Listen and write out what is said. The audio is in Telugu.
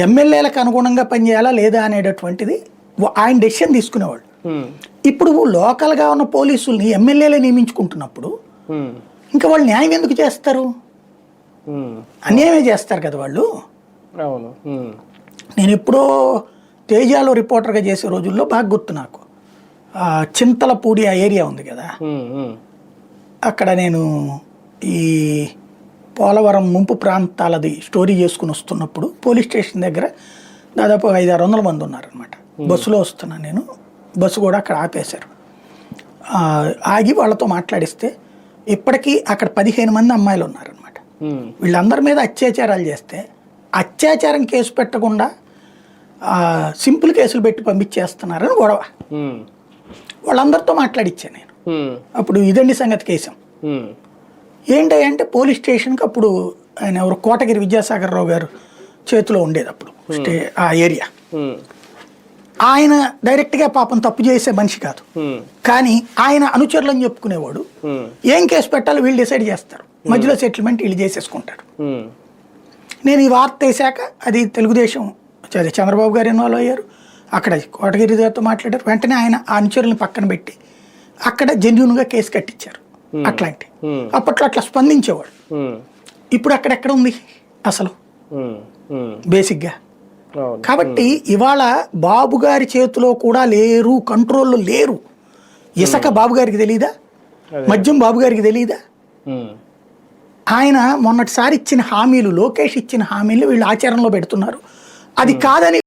ఎమ్మెల్యేలకు అనుగుణంగా పనిచేయాలా లేదా అనేటటువంటిది ఆయన డెసిషన్ తీసుకునేవాళ్ళు. ఇప్పుడు లోకల్గా ఉన్న పోలీసుల్ని ఎమ్మెల్యేలే నియమించుకుంటున్నప్పుడు ఇంకా వాళ్ళు న్యాయం ఎందుకు చేస్తారు? అన్యాయమే చేస్తారు కదా వాళ్ళు. నేను ఎప్పుడో తేజాలో రిపోర్టర్గా చేసే రోజుల్లో బాగా గుర్తు నాకు. చింతలపూడి ఆ ఏరియా ఉంది కదా, అక్కడ నేను ఈ పోలవరం ముంపు ప్రాంతాలది స్టోరీ చేసుకుని వస్తున్నప్పుడు పోలీస్ స్టేషన్ దగ్గర దాదాపు 500-600 మంది ఉన్నారనమాట. బస్సులో వస్తున్నాను నేను, బస్సు కూడా అక్కడ ఆపేశారు. ఆగి వాళ్ళతో మాట్లాడిస్తే ఇప్పటికీ అక్కడ 15 మంది అమ్మాయిలు ఉన్నారనమాట. వీళ్ళందరి మీద అత్యాచారాలు చేస్తే అత్యాచారం కేసు పెట్టకుండా సింపుల్ కేసులు పెట్టి పంపించేస్తున్నారని గొడవ. వాళ్ళందరితో మాట్లాడిచ్చాను నేను. అప్పుడు ఇదండి సంగతి కేసం ఏంటంటే పోలీస్ స్టేషన్కి అప్పుడు ఆయన ఎవరు కోటగిరి విద్యాసాగర్ రావు గారు చేతిలో ఉండేది అప్పుడు ఆ ఏరియా. ఆయన డైరెక్ట్గా పాపం తప్పు చేసే మనిషి కాదు, కానీ ఆయన అనుచరులని చెప్పుకునేవాడు. ఏం కేసు పెట్టాలో వీళ్ళు డిసైడ్ చేస్తారు, మధ్యలో సెటిల్మెంట్ వీళ్ళు చేసేసుకుంటారు. నేను ఈ వార్త వేసాక అది తెలుగుదేశం చంద్రబాబు గారు ఇన్వాల్వ్ అయ్యారు, అక్కడ కోటగిరి గారితో మాట్లాడారు. వెంటనే ఆయన ఆ అనుచరులను పక్కన పెట్టి అక్కడ జెన్యూన్గా కేసు కట్టించారు. అట్లాంటి అప్పట్లో అట్లా స్పందించేవాడు. ఇప్పుడు అక్కడెక్కడ ఉంది అసలు బేసిక్గా? కాబట్టి ఇవాళ బాబు గారి చేతిలో కూడా లేరు, కంట్రోల్లో లేరు. ఇసుక బాబు గారికి తెలీదా? మద్యం బాబు గారికి తెలీదా? ఆయన మొన్నటిసారి ఇచ్చిన హామీలు, లోకేష్ ఇచ్చిన హామీలు వీళ్ళు ఆచరణలో పెడుతున్నారు. అది కాదని